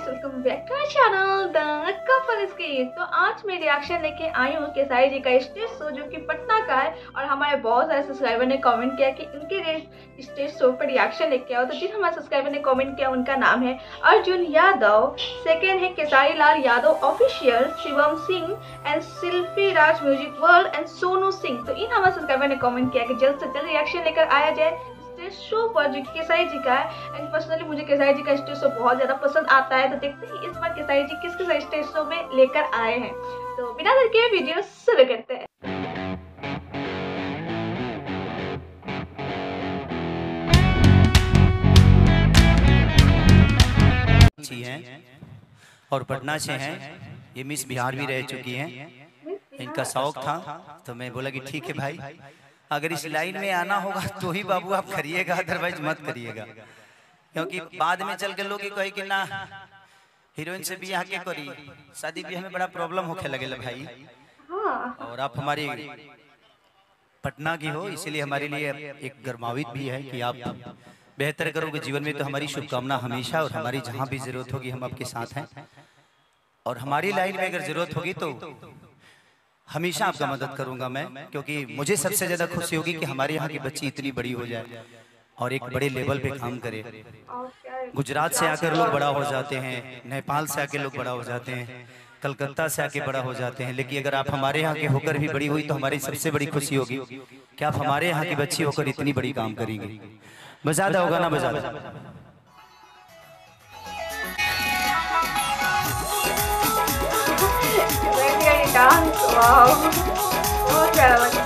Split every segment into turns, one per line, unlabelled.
Welcome bank two माय channel द couple escape. तो आज मैं रिएक्शन लेके आई हूँ केसारी जी का स्टेज शो जो कि पटना का है और हमारे बहुत सारे सब्सक्राइबर ने कमेंट किया कि इनके स्टेज शो पर रिएक्शन लेके आओ। तो जिन हमारे सब्सक्राइबर ने कमेंट किया उनका नाम है अर्जुन यादव, सेकेंड है Kesari Lal Yadav official, Shivam Singh and Shilpi Raj music world and Sonu Singh. तो इन हमारे सब्सक्राइबर ने कमेंट किया कि जल्द से जल्द रिएक्शन लेकर आया जाए स्टेज शो पर जो केसारी जी का है। एंड पर्सनली मुझे केसारी जी का स्टेज शो बहुत ज़्यादा पसंद आता है। तो देखते हैं इस बार केसारी जी किस किस स्टेज शो में लेकर आए हैं। तो बिना देर के वीडियो शुरू करते हैं।
हैं और पटना से हैं, ये मिस बिहार भी रह चुकी हैं। इनका शौक था तो मैं बोला कि ठीक है भाई, अगर इस लाइन में आना होगा तो ही बाबू आप करिएगा, अदरवाइज मत करिएगा, क्योंकि बाद में चल के लोग कहे कि ना हीरोइन से भी आके करी, शादी ब्याह में बड़ा प्रॉब्लम होके लगे भाई। और आप हमारी पटना की हो, इसीलिए हमारे लिए एक गर्मावित भी है कि आप बेहतर करोगे जीवन में। तो हमारी शुभकामना हमेशा, और हमारी जहाँ भी जरूरत होगी हम आपके साथ हैं, और हमारी लाइन में अगर जरूरत होगी तो हमेशा आपका मदद करूंगा मैं, क्योंकि मुझे सबसे ज्यादा खुशी होगी कि हमारे यहाँ की बच्ची इतनी बड़ी हो जाए और एक बड़े लेवल पे काम करे। गुजरात से आकर लोग बड़ा हो जाते हैं, नेपाल से आके लोग बड़ा हो जाते हैं, कलकत्ता से आके बड़ा हो जाते हैं, लेकिन अगर आप हमारे यहाँ के होकर भी बड़ी हुई तो हमारी सबसे बड़ी खुशी होगी कि आप हमारे यहाँ की बच्ची होकर इतनी बड़ी काम करेंगी। बजादा होगा ना, बजादा।
डांस वाओ, बहुत प्यारा लगा।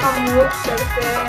हम मूव करते हैं।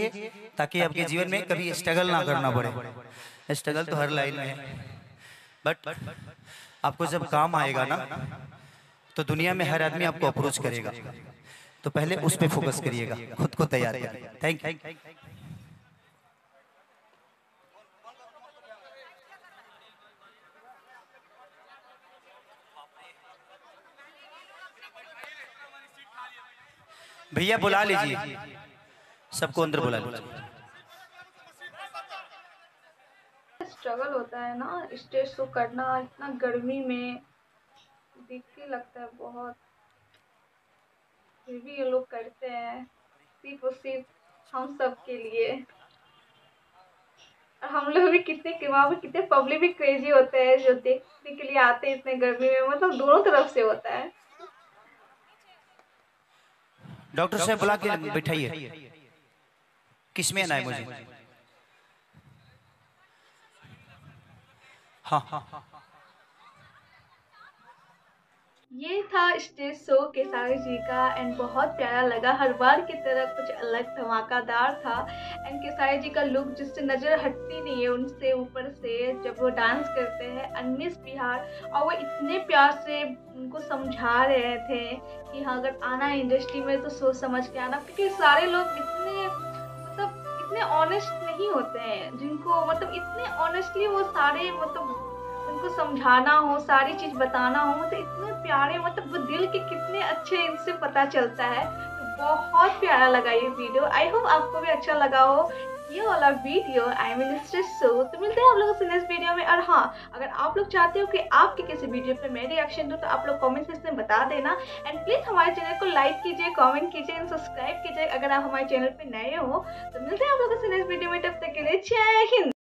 सीखिए ताकि आपके जीवन में कभी स्ट्रगल ना करना पड़े। स्ट्रगल तो हर लाइन में है, बट आपको जब काम आएगा ना तो दुनिया में हर आदमी आपको अप्रोच करेगा, तो पहले उस पे फोकस करिएगा, खुद को तैयार करिए। Thank you. भैया बुला लीजिए, सबको अंदर बुला लीजिए।
स्ट्रगल होता है ना स्टेज शो करना, इतना गर्मी में देख के लगता है बहुत, फिर भी ये लोग करते हैं सिर्फ और सिर्फ हम सब के लिए। और हम लोग भी वहाँ पे कितने पब्लिक भी क्रेजी होते हैं जो देखने के लिए आते हैं इतने गर्मी में, मतलब दोनों तरफ से होता है।
डॉक्टर साहब बुला के बैठाइए, किसमें आना है मुझे? हाँ,
ये था स्टेज शो केसारी जी का एंड बहुत प्यारा लगा, हर बार की तरह कुछ अलग धमाकेदार था। एंड केसारी जी का लुक जिससे नज़र हटती नहीं है उनसे, ऊपर से जब वो डांस करते हैं अनमिस बिहार, और वो इतने प्यार से उनको समझा रहे थे कि हाँ अगर आना है इंडस्ट्री में तो सोच समझ के आना, क्योंकि सारे लोग इतने ऑनेस्ट नहीं होते हैं, जिनको मतलब इतने ऑनेस्टली वो सारे उनको समझाना हो, सारी चीज बताना हो, मतलब इतने प्यारे, मतलब वो दिल के कितने अच्छे इनसे पता चलता है। तो बहुत प्यारा लगा ये वीडियो, आई होप आपको भी अच्छा लगा हो ये वाला वीडियो। आई मीन स्टेज शो। तो मिलते हैं आप लोगों से नेक्स्ट वीडियो में। और हाँ, अगर आप लोग चाहते हो कि आपके किसी वीडियो पे मैं रिएक्शन दूं तो आप लोग कमेंट सेक्शन में बता देना। एंड प्लीज हमारे चैनल को लाइक कीजिए, कमेंट कीजिए एंड सब्सक्राइब कीजिए अगर आप हमारे चैनल पे नए हो। तो मिलते हैं आप लोगों से नेक्स्ट वीडियो में, तब तक के लिए जय हिंद।